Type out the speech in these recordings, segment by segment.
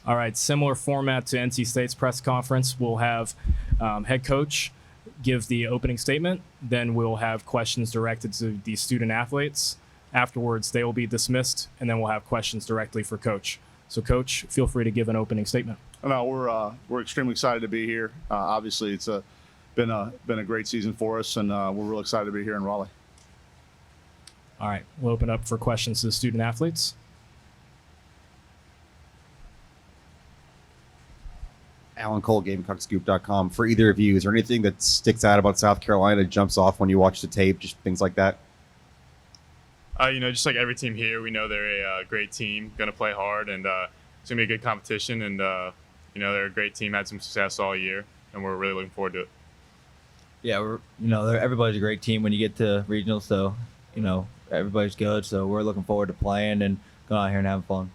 All right, similar format to NC State's press conference. We'll have head coach give the opening statement. Then we'll have questions directed to the student athletes. Afterwards, they will be dismissed, and then we'll have questions directly for coach. So, coach, feel free to give an opening statement. No, we're extremely excited to be here. Obviously, it's been a great season for us, and we're real excited to be here in Raleigh. All right, we'll open up for questions to the student athletes. Alan Cole, GamecockScoop.com. For either of you, is there anything that sticks out about South Carolina, jumps off when you watch the tape, just things like that? Just like every team here, we know they're a great team, going to play hard, and it's going to be a good competition. And, they're a great team, had some success all year, and we're really looking forward to it. Yeah, everybody's a great team when you get to regionals, so, everybody's good. So we're looking forward to playing and going out here and having fun.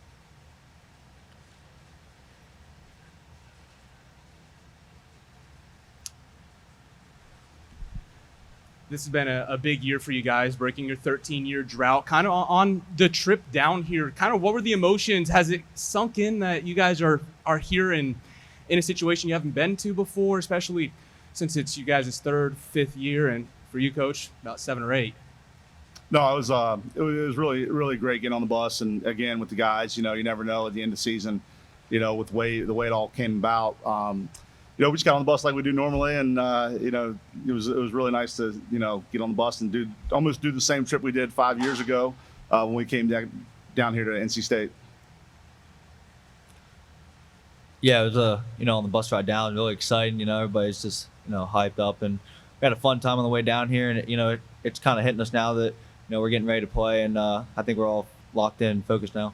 This has been a big year for you guys, breaking your 13-year drought. Kind of on the trip down here, kind of what were the emotions? Has it sunk in that you guys are here in a situation you haven't been to before, especially since it's you guys' third, fifth year, and for you, Coach, about 7 or 8? No, it was really, really great getting on the bus, and again with the guys. You never know at the end of the season, with the way it all came about. We just got on the bus like we do normally, and it was really nice to get on the bus and almost do the same trip we did 5 years ago when we came down here to NC State. Yeah, it was on the bus ride down, really exciting. Everybody's just hyped up, and we had a fun time on the way down here, and it's kind of hitting us now that we're getting ready to play, and I think we're all locked in, focused now.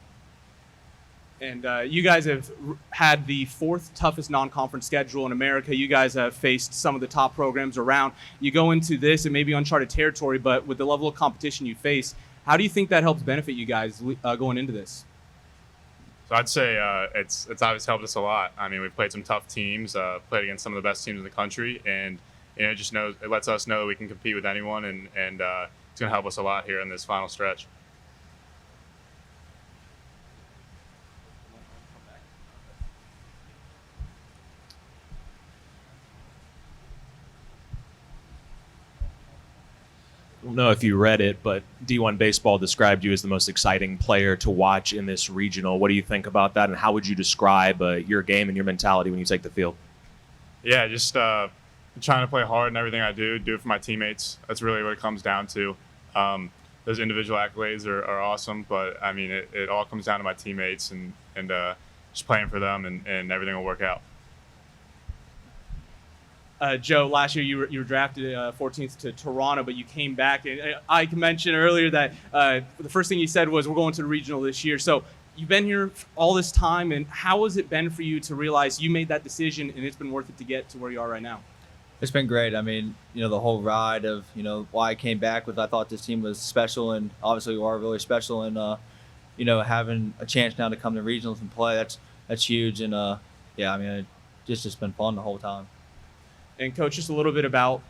And you guys have had the 4th toughest non-conference schedule in America. You guys have faced some of the top programs around. You go into this, and maybe uncharted territory, but with the level of competition you face, how do you think that helps benefit you guys going into this? So I'd say it's obviously helped us a lot. I mean, we've played some tough teams, played against some of the best teams in the country, and it lets us know that we can compete with anyone, and it's going to help us a lot here in this final stretch. I don't know if you read it, but D1 Baseball described you as the most exciting player to watch in this regional. What do you think about that, and how would you describe your game and your mentality when you take the field? Yeah, just trying to play hard in everything I do it for my teammates. That's really what it comes down to. Those individual accolades are awesome, but I mean, it all comes down to my teammates and just playing for them, and everything will work out. Joe, last year you were drafted 14th to Toronto, but you came back. And I mentioned earlier that the first thing you said was we're going to the regional this year. So you've been here all this time, and how has it been for you to realize you made that decision and it's been worth it to get to where you are right now? It's been great. I mean, the whole ride of, why I came back was I thought this team was special, and obviously we are really special. And, having a chance now to come to regionals and play, that's huge. And, it's just been fun the whole time. And Coach, just a little bit about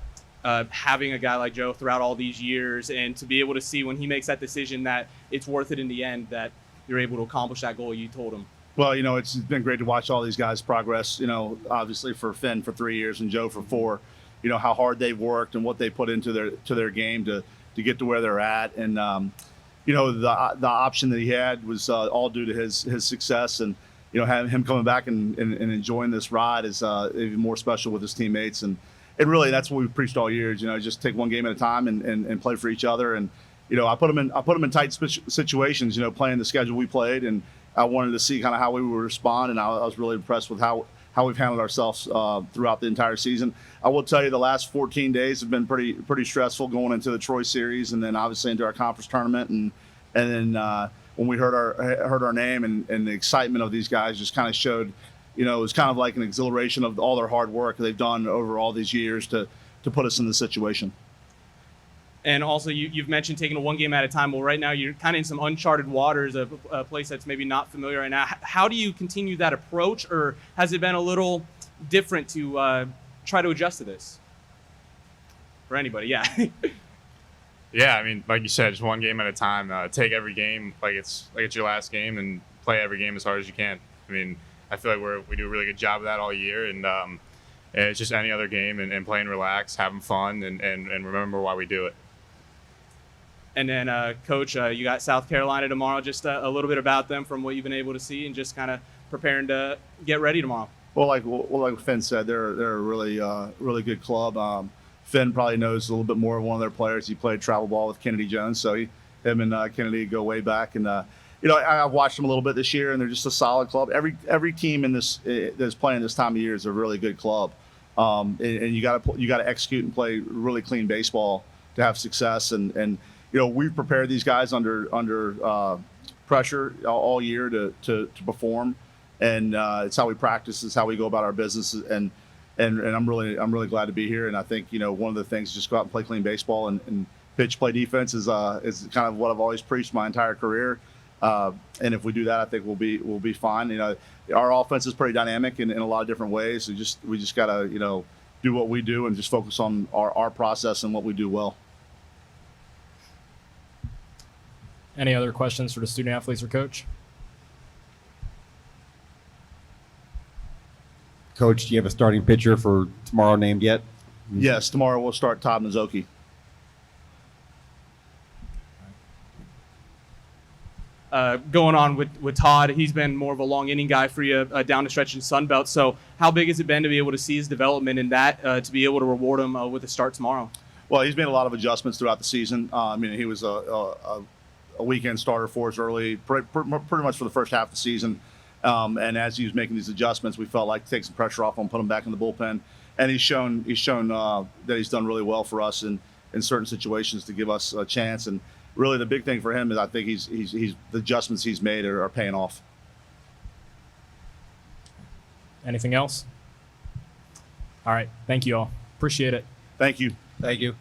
having a guy like Joe throughout all these years, and to be able to see when he makes that decision that it's worth it in the end, that you're able to accomplish that goal you told him. Well, it's been great to watch all these guys progress, obviously for Finn for 3 years and Joe for 4, how hard they've worked and what they put into their game to get to where they're at. And, the option that he had was all due to his success, and, having him coming back and enjoying this ride is even more special with his teammates. And really, that's what we've preached all years, just take one game at a time and play for each other. And, I put them in tight situations, playing the schedule we played, and I wanted to see kind of how we would respond, and I was really impressed with how we've handled ourselves throughout the entire season. I will tell you the last 14 days have been pretty stressful going into the Troy series, and then obviously into our conference tournament, and then when we heard our name and the excitement of these guys just kind of showed, it was kind of like an exhilaration of all their hard work they've done over all these years to put us in this situation. And also, you've mentioned taking it one game at a time. Well, right now you're kind of in some uncharted waters, a place that's maybe not familiar right now. How do you continue that approach, or has it been a little different to try to adjust to this? for anybody. Yeah. Yeah, I mean, like you said, just one game at a time. Take every game like it's your last game, and play every game as hard as you can. I mean, I feel like we do a really good job of that all year, and it's just any other game and playing relax, having fun, and remember why we do it. And then, Coach, you got South Carolina tomorrow. Just a little bit about them from what you've been able to see, and just kind of preparing to get ready tomorrow. Well, like Finn said, they're a really good club. Finn probably knows a little bit more of one of their players. He played travel ball with Kennedy Jones, so him and Kennedy go way back. And I've watched them a little bit this year, and they're just a solid club. Every team in this that's playing this time of year is a really good club. And you got to execute and play really clean baseball to have success. And we've prepared these guys under pressure all year to perform. And it's how we practice, it's how we go about our business, and I'm really glad to be here. And I think one of the things is just go out and play clean baseball and pitch, play defense is kind of what I've always preached my entire career. And if we do that, I think we'll be fine. Our offense is pretty dynamic in a lot of different ways. We just gotta do what we do and just focus on our process and what we do well. Any other questions for the student athletes or coach? Coach, do you have a starting pitcher for tomorrow named yet? Yes, tomorrow we'll start Todd Mizoki. Going on with Todd, he's been more of a long inning guy for you down the stretch in Sunbelt. So how big has it been to be able to see his development in that, to be able to reward him with a start tomorrow? Well, he's made a lot of adjustments throughout the season. He was a weekend starter for us early, pretty much for the first half of the season. And as he was making these adjustments, we felt like to take some pressure off him, put him back in the bullpen. And he's shown that he's done really well for us in certain situations to give us a chance. And really, the big thing for him is I think he's the adjustments he's made are paying off. Anything else? All right. Thank you all. Appreciate it. Thank you. Thank you.